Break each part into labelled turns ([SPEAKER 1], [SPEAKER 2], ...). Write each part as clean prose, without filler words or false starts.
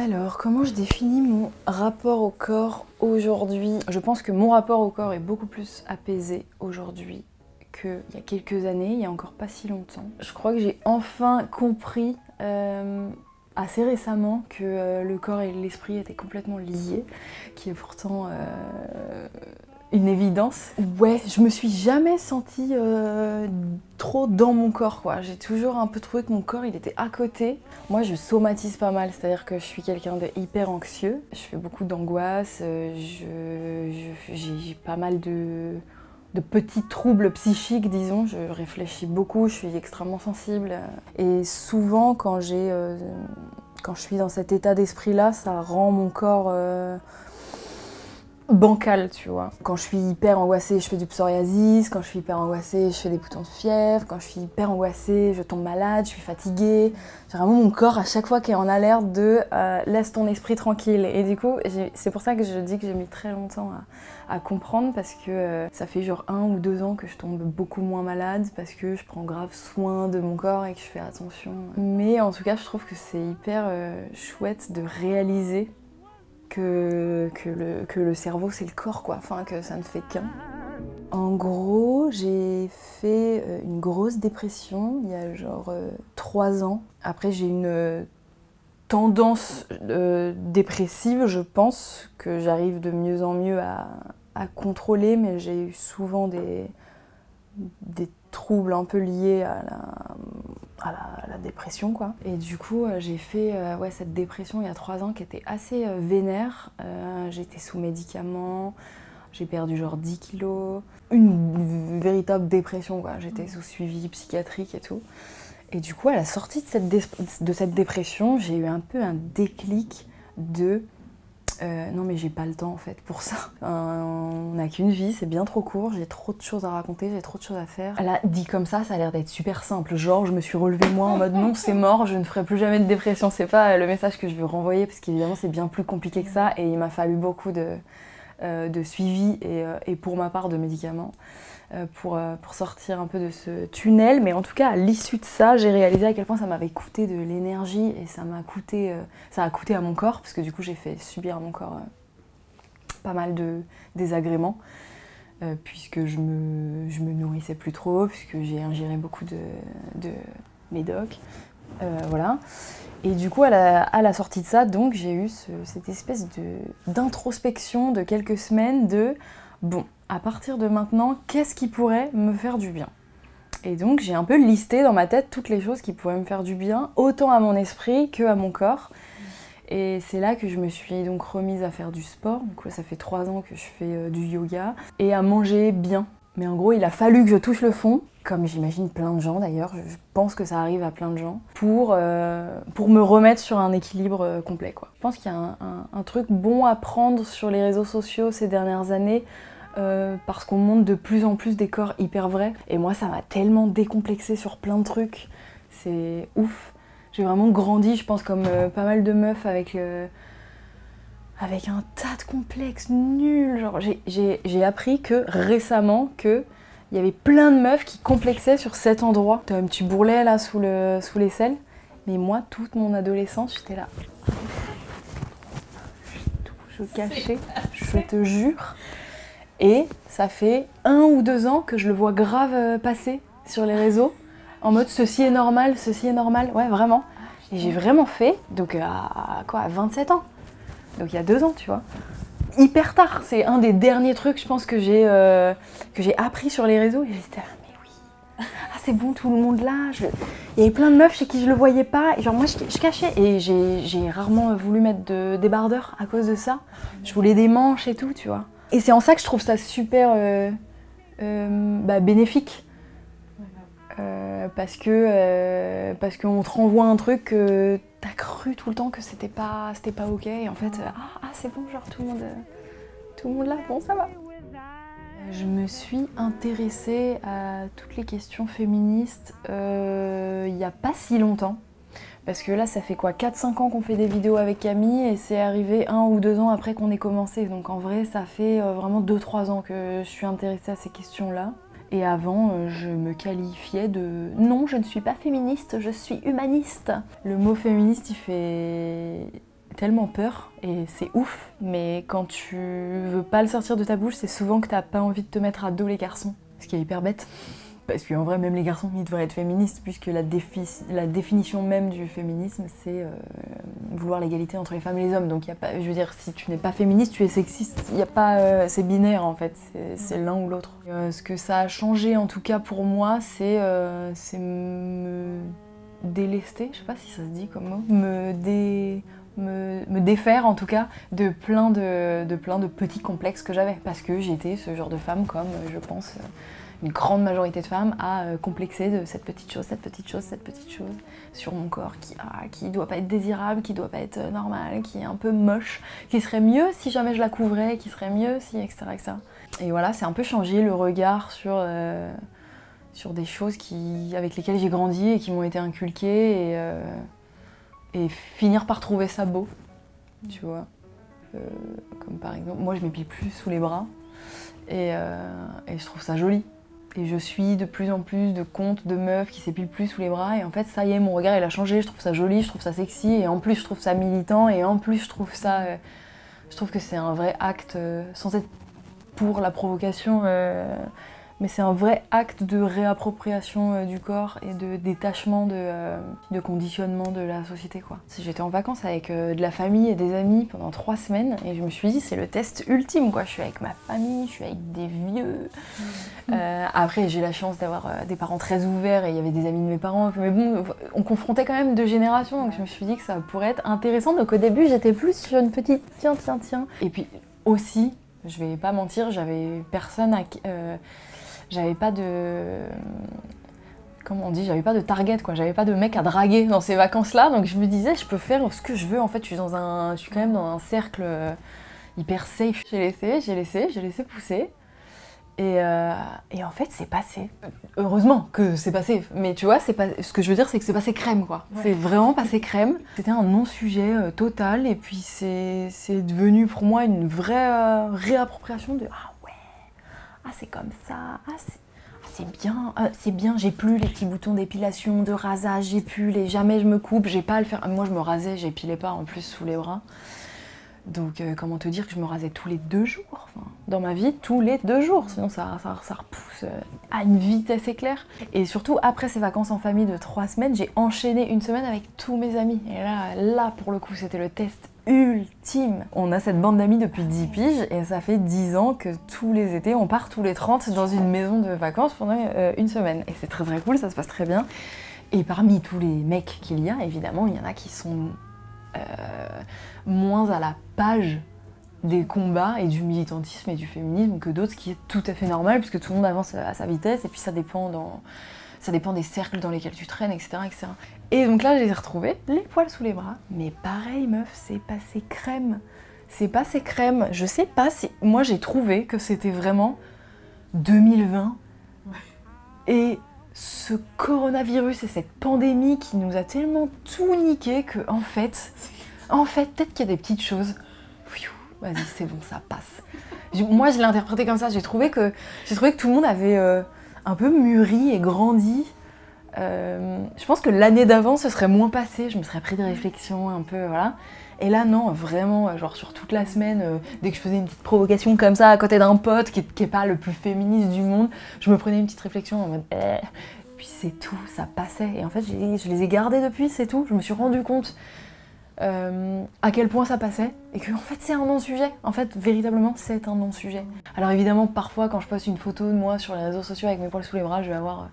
[SPEAKER 1] Alors, comment je définis mon rapport au corps aujourd'hui? Je pense que mon rapport au corps est beaucoup plus apaisé aujourd'hui qu'il y a quelques années, il y a encore pas si longtemps. Je crois que j'ai enfin compris assez récemment que le corps et l'esprit étaient complètement liés, qui est pourtant une évidence. Ouais, je me suis jamais sentie trop dans mon corps, quoi. J'ai toujours un peu trouvé que mon corps, il était à côté. Moi, je somatise pas mal, c'est-à-dire que je suis quelqu'un de hyper anxieux. Je fais beaucoup d'angoisse, j'ai pas mal de petits troubles psychiques, disons. Je réfléchis beaucoup, je suis extrêmement sensible. Et souvent, quand je suis dans cet état d'esprit-là, ça rend mon corps bancal, tu vois. Quand je suis hyper angoissée, je fais du psoriasis. Quand je suis hyper angoissée, je fais des boutons de fièvre. Quand je suis hyper angoissée, je tombe malade, je suis fatiguée. J'ai vraiment mon corps à chaque fois qui est en alerte de laisse ton esprit tranquille. Et du coup, c'est pour ça que je dis que j'ai mis très longtemps à comprendre, parce que ça fait genre 1 ou 2 ans que je tombe beaucoup moins malade, parce que je prends grave soin de mon corps et que je fais attention. Mais en tout cas, je trouve que c'est hyper chouette de réaliser que le cerveau c'est le corps, quoi, enfin que ça ne fait qu'un. En gros, j'ai fait une grosse dépression il y a genre 3 ans. Après j'ai une tendance dépressive, je pense, que j'arrive de mieux en mieux à contrôler, mais j'ai eu souvent des troubles un peu liés à la dépression, quoi. Et du coup, j'ai fait cette dépression il y a 3 ans qui était assez vénère. J'étais sous médicaments, j'ai perdu genre 10 kilos. Une véritable dépression, quoi. J'étais sous suivi psychiatrique et tout. Et du coup, à la sortie de cette dépression, j'ai eu un peu un déclic de non mais j'ai pas le temps en fait pour ça. On n'a qu'une vie, c'est bien trop court, j'ai trop de choses à raconter, j'ai trop de choses à faire. Là, dit comme ça a l'air d'être super simple. Genre, je me suis relevée moi en mode non, c'est mort, je ne ferai plus jamais de dépression. C'est pas le message que je veux renvoyer, parce qu'évidemment c'est bien plus compliqué que ça, et il m'a fallu beaucoup de suivi et pour ma part de médicaments. Pour sortir un peu de ce tunnel, mais en tout cas à l'issue de ça, j'ai réalisé à quel point ça m'avait coûté de l'énergie, et ça a coûté à mon corps, parce que du coup j'ai fait subir à mon corps pas mal de désagréments, puisque je me nourrissais plus trop, puisque j'ai ingéré beaucoup de médoc, voilà. Et du coup à la sortie de ça, donc j'ai eu cette espèce d'introspection de quelques semaines de bon, à partir de maintenant, qu'est-ce qui pourrait me faire du bien? Et donc j'ai un peu listé dans ma tête toutes les choses qui pourraient me faire du bien, autant à mon esprit que à mon corps. Et c'est là que je me suis donc remise à faire du sport. Donc ça fait 3 ans que je fais du yoga, et à manger bien. Mais en gros, il a fallu que je touche le fond, comme j'imagine plein de gens d'ailleurs, je pense que ça arrive à plein de gens, pour me remettre sur un équilibre complet, quoi. Je pense qu'il y a un truc bon à prendre sur les réseaux sociaux ces dernières années, parce qu'on montre de plus en plus des corps hyper vrais. Et moi, ça m'a tellement décomplexée sur plein de trucs, c'est ouf. J'ai vraiment grandi, je pense, comme pas mal de meufs avec un tas de complexes nuls. Genre, j'ai appris que récemment qu'il y avait plein de meufs qui complexaient sur cet endroit. T'as un petit bourrelet là sous l'aisselle. Mais moi, toute mon adolescence, j'étais là. Je cachais, je te jure. Et ça fait 1 ou 2 ans que je le vois grave passer sur les réseaux, en mode ceci est normal, ouais vraiment. Et j'ai vraiment fait, donc à 27 ans, donc il y a 2 ans, tu vois. Hyper tard, c'est un des derniers trucs, je pense, que j'ai appris sur les réseaux, et j'étais là, mais oui, c'est bon, tout le monde là. Il y avait plein de meufs chez qui je le voyais pas, et genre moi je cachais, et j'ai rarement voulu mettre des débardeurs à cause de ça. Je voulais des manches et tout, tu vois. Et c'est en ça que je trouve ça super bénéfique. Parce qu'on te renvoie un truc que t'as cru tout le temps que c'était pas ok, et en fait, c'est bon, genre tout le monde là, bon ça va. Je me suis intéressée à toutes les questions féministes il y a pas si longtemps. Parce que là, ça fait quoi, 4-5 ans qu'on fait des vidéos avec Camille, et c'est arrivé 1 ou 2 ans après qu'on ait commencé. Donc en vrai, ça fait vraiment 2-3 ans que je suis intéressée à ces questions-là. Et avant, je me qualifiais de « Non, je ne suis pas féministe, je suis humaniste ». Le mot féministe, il fait tellement peur et c'est ouf, mais quand tu veux pas le sortir de ta bouche, c'est souvent que t'as pas envie de te mettre à dos les garçons. Ce qui est hyper bête. Parce qu'en vrai, même les garçons, ils devraient être féministes, puisque la définition même du féminisme, c'est vouloir l'égalité entre les femmes et les hommes. Donc, y a pas, je veux dire, si tu n'es pas féministe, tu es sexiste. Y a pas, c'est binaire, en fait. C'est l'un ou l'autre. Ce que ça a changé, en tout cas pour moi, c'est me délester. Je sais pas si ça se dit comme mot. Me défaire, en tout cas, de plein de petits complexes que j'avais. Parce que j'étais ce genre de femme, comme, je pense... une grande majorité de femmes à complexer de cette petite chose sur mon corps qui doit pas être désirable, qui doit pas être normal, qui est un peu moche, qui serait mieux si jamais je la couvrais, qui serait mieux si, etc. etc. Et voilà, c'est un peu changé le regard sur des choses avec lesquelles j'ai grandi et qui m'ont été inculquées et finir par trouver ça beau, tu vois. Comme par exemple, moi je m'épile plus sous les bras et je trouve ça joli. Et je suis de plus en plus de comptes de meufs qui s'épilent plus sous les bras et en fait ça y est, mon regard il a changé, je trouve ça joli, je trouve ça sexy et en plus je trouve ça militant et en plus je trouve que c'est un vrai acte, sans être pour la provocation, mais c'est un vrai acte de réappropriation du corps et de détachement de conditionnement de la société, quoi. J'étais en vacances avec de la famille et des amis pendant 3 semaines et je me suis dit c'est le test ultime, quoi. Je suis avec ma famille, je suis avec des vieux. Après j'ai la chance d'avoir des parents très ouverts et il y avait des amis de mes parents, mais bon, on confrontait quand même 2 générations, donc je me suis dit que ça pourrait être intéressant. Donc au début j'étais plus sur une petite tiens. Et puis aussi, je vais pas mentir, j'avais personne j'avais pas de... Comment on dit? J'avais pas de target, quoi. J'avais pas de mec à draguer dans ces vacances-là, donc je me disais, je peux faire ce que je veux. En fait, je suis quand même dans un cercle hyper safe. J'ai laissé pousser. Et en fait, c'est passé. Heureusement que c'est passé. Mais tu vois, ce que je veux dire, c'est que c'est passé crème, quoi. Ouais. C'est vraiment passé crème. C'était un non-sujet total, et puis c'est devenu pour moi une vraie réappropriation de... Ah, c'est comme ça, c'est bien, j'ai plus les petits boutons d'épilation, de rasage, j'ai plus jamais je me coupe, j'ai pas à le faire. Moi je me rasais, j'épilais pas en plus sous les bras. Donc comment te dire que je me rasais tous les 2 jours, dans ma vie, tous les 2 jours, sinon ça repousse à une vitesse éclair. Et surtout après ces vacances en famille de 3 semaines, j'ai enchaîné une semaine avec tous mes amis. Et là pour le coup c'était le test ultime. On a cette bande d'amis depuis 10 piges et ça fait 10 ans que tous les étés, on part tous les 30 dans une maison de vacances pendant une semaine. Et c'est très très cool, ça se passe très bien. Et parmi tous les mecs qu'il y a, évidemment, il y en a qui sont moins à la page des combats et du militantisme et du féminisme que d'autres, ce qui est tout à fait normal puisque tout le monde avance à sa vitesse et puis ça dépend des cercles dans lesquels tu traînes, etc. etc. Et donc là, j'ai retrouvé les poils sous les bras. Mais pareil, meuf, c'est passé crème. C'est passé crème. Je sais pas si... Moi, j'ai trouvé que c'était vraiment 2020. Et ce coronavirus et cette pandémie qui nous a tellement tout niqué que, en fait, peut-être qu'il y a des petites choses. Vas-y, c'est bon, ça passe. Moi, je l'ai interprété comme ça. J'ai trouvé que tout le monde avait... un peu mûri et grandi. Je pense que l'année d'avant ce serait moins passé, je me serais pris des réflexions un peu, voilà. Et là non, vraiment, genre sur toute la semaine, dès que je faisais une petite provocation comme ça à côté d'un pote qui est pas le plus féministe du monde, je me prenais une petite réflexion en mode puis c'est tout, ça passait. Et en fait je les ai gardés depuis, c'est tout. Je me suis rendu compte à quel point ça passait et que en fait c'est un non-sujet. En fait, véritablement, c'est un non-sujet. Alors évidemment, parfois quand je poste une photo de moi sur les réseaux sociaux avec mes poils sous les bras, je vais avoir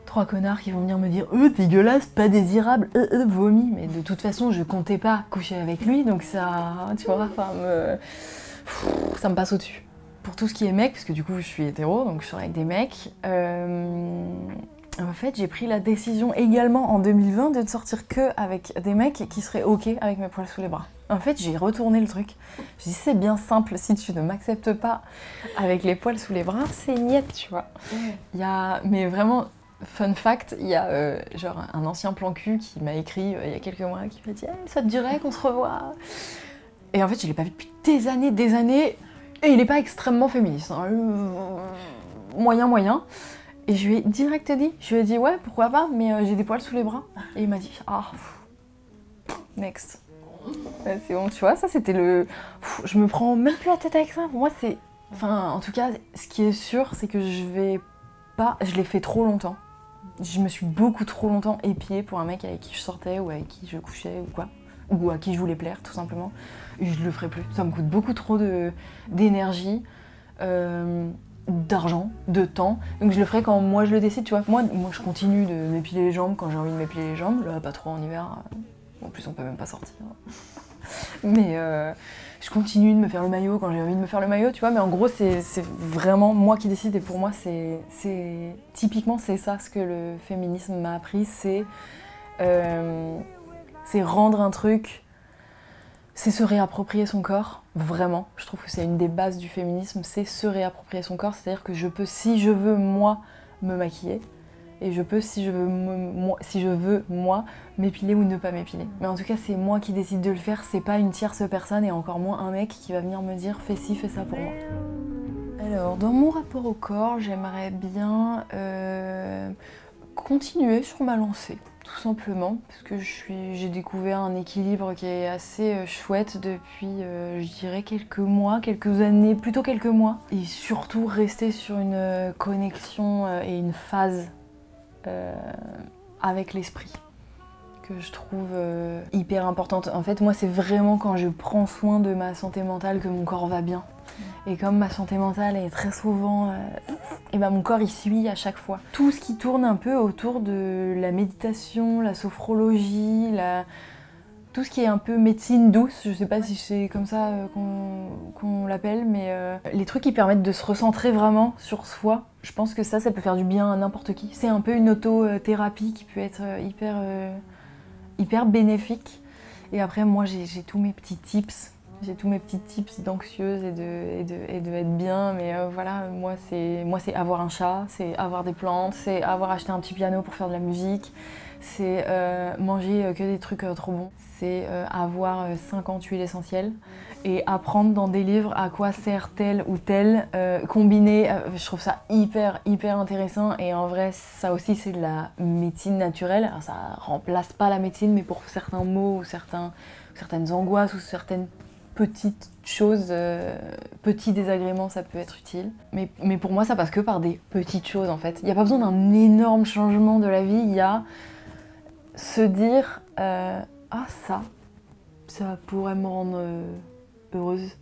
[SPEAKER 1] 3 connards qui vont venir me dire dégueulasse, pas désirable, vomi. Mais de toute façon, je comptais pas coucher avec lui, donc ça, tu vois, ça me passe au-dessus. Pour tout ce qui est mec, parce que du coup je suis hétéro, donc je sors avec des mecs, en fait, j'ai pris la décision également en 2020 de ne sortir que avec des mecs qui seraient ok avec mes poils sous les bras. En fait, j'ai retourné le truc. Je dis c'est bien simple, si tu ne m'acceptes pas avec les poils sous les bras, c'est niette, tu vois. Mais vraiment, fun fact, il y a genre un ancien plan cul qui m'a écrit il y a quelques mois, qui m'a dit ça te dirait qu'on se revoie? Et en fait, je l'ai pas vu depuis des années, et il est pas extrêmement féministe, hein. Moyen. Et je lui ai direct dit, ouais, pourquoi pas, mais j'ai des poils sous les bras. Et il m'a dit, next. C'est bon, tu vois, ça c'était le... Je me prends même plus la tête avec ça. Pour moi, c'est... Enfin, en tout cas, ce qui est sûr, c'est que je vais pas... Je l'ai fait trop longtemps. Je me suis beaucoup trop longtemps épiée pour un mec avec qui je sortais ou avec qui je couchais ou quoi. Ou à qui je voulais plaire, tout simplement. Et je le ferai plus. Ça me coûte beaucoup trop d'énergie, d'argent, de temps. Donc je le ferai quand moi je le décide, tu vois. Moi je continue de m'épiler les jambes quand j'ai envie de m'épiler les jambes. Là, pas trop en hiver. En plus, on peut même pas sortir. Mais je continue de me faire le maillot quand j'ai envie de me faire le maillot, tu vois. Mais en gros, c'est vraiment moi qui décide. Et pour moi, typiquement, c'est ça ce que le féminisme m'a appris. C'est rendre un truc, c'est se réapproprier son corps. Vraiment, je trouve que c'est une des bases du féminisme, c'est se réapproprier son corps. C'est-à-dire que je peux, si je veux, moi, me maquiller. Et je peux, si je veux, moi, m'épiler ou ne pas m'épiler. Mais en tout cas, c'est moi qui décide de le faire, c'est pas une tierce personne et encore moins un mec qui va venir me dire « fais ci, fais ça pour moi ». Alors, dans mon rapport au corps, j'aimerais bien continuer sur ma lancée, tout simplement, parce que j'ai découvert un équilibre qui est assez chouette depuis, je dirais, quelques mois, quelques années, plutôt quelques mois. Et surtout, rester sur une connexion et une phase avec l'esprit que je trouve hyper importante. En fait, moi, c'est vraiment quand je prends soin de ma santé mentale que mon corps va bien. Et comme ma santé mentale est très souvent... et ben mon corps, il suit à chaque fois. Tout ce qui tourne un peu autour de la méditation, la sophrologie, tout ce qui est un peu médecine douce, je sais pas si c'est comme ça qu'on l'appelle, mais les trucs qui permettent de se recentrer vraiment sur soi, je pense que ça peut faire du bien à n'importe qui. C'est un peu une auto-thérapie qui peut être hyper bénéfique. Et après, moi, j'ai tous mes petits tips. J'ai tous mes petits tips d'anxieuse et de être bien, mais voilà, moi c'est avoir un chat, c'est avoir des plantes, c'est avoir acheté un petit piano pour faire de la musique, c'est manger que des trucs trop bons, c'est avoir 50 huiles essentielles et apprendre dans des livres à quoi sert tel ou tel combiné. Je trouve ça hyper intéressant et en vrai ça aussi c'est de la médecine naturelle. Alors, ça remplace pas la médecine, mais pour certains mots ou certaines angoisses ou certaines petites choses, petits désagréments, ça peut être utile. Mais pour moi, ça passe que par des petites choses, en fait. Il n'y a pas besoin d'un énorme changement de la vie, il y a se dire « Ah, ça pourrait me rendre heureuse. »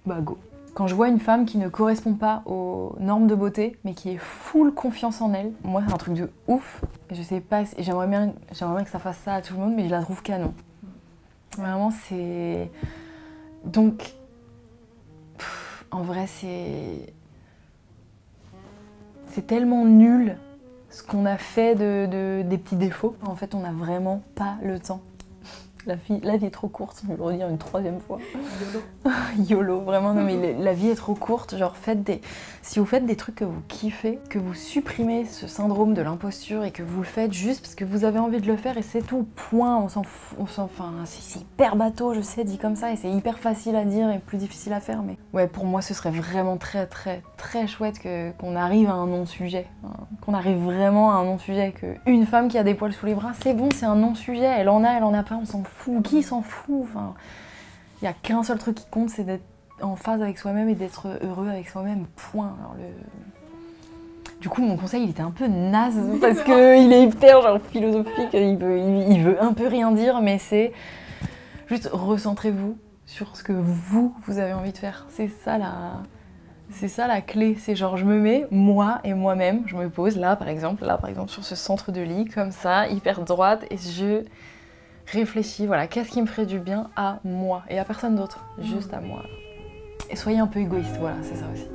[SPEAKER 1] Bah go. Quand je vois une femme qui ne correspond pas aux normes de beauté, mais qui est full confiance en elle, moi, c'est un truc de ouf. Je sais pas, j'aimerais bien que ça fasse ça à tout le monde, mais je la trouve canon. Vraiment, c'est... Donc, en vrai, c'est tellement nul ce qu'on a fait des petits défauts. En fait, on n'a vraiment pas le temps. La vie est trop courte, je vais le redire une troisième fois. YOLO. YOLO, vraiment, non mais la vie est trop courte. Genre, si vous faites des trucs que vous kiffez, que vous supprimez ce syndrome de l'imposture et que vous le faites juste parce que vous avez envie de le faire et c'est tout, point, on s'en fout, enfin, c'est hyper bateau, je sais, dit comme ça, et c'est hyper facile à dire et plus difficile à faire, mais... Ouais, pour moi, ce serait vraiment très chouette qu'on arrive à un non-sujet, hein, qu'on arrive vraiment à un non-sujet, qu'une femme qui a des poils sous les bras, c'est bon, c'est un non-sujet, elle en a pas, on s'en fout, qui s'en fout, enfin... Il n'y a qu'un seul truc qui compte, c'est d'être en phase avec soi-même et d'être heureux avec soi-même, point. Alors, du coup, mon conseil, il était un peu naze, parce qu'il est hyper genre, philosophique, il veut un peu rien dire, mais c'est juste recentrez-vous sur ce que vous avez envie de faire. C'est ça la clé, c'est genre je me mets, moi et moi-même, je me pose là par exemple, sur ce centre de lit, comme ça, hyper droite, et je... réfléchis, voilà, qu'est-ce qui me ferait du bien à moi et à personne d'autre, juste à moi. Et soyez un peu égoïste, voilà, c'est ça aussi.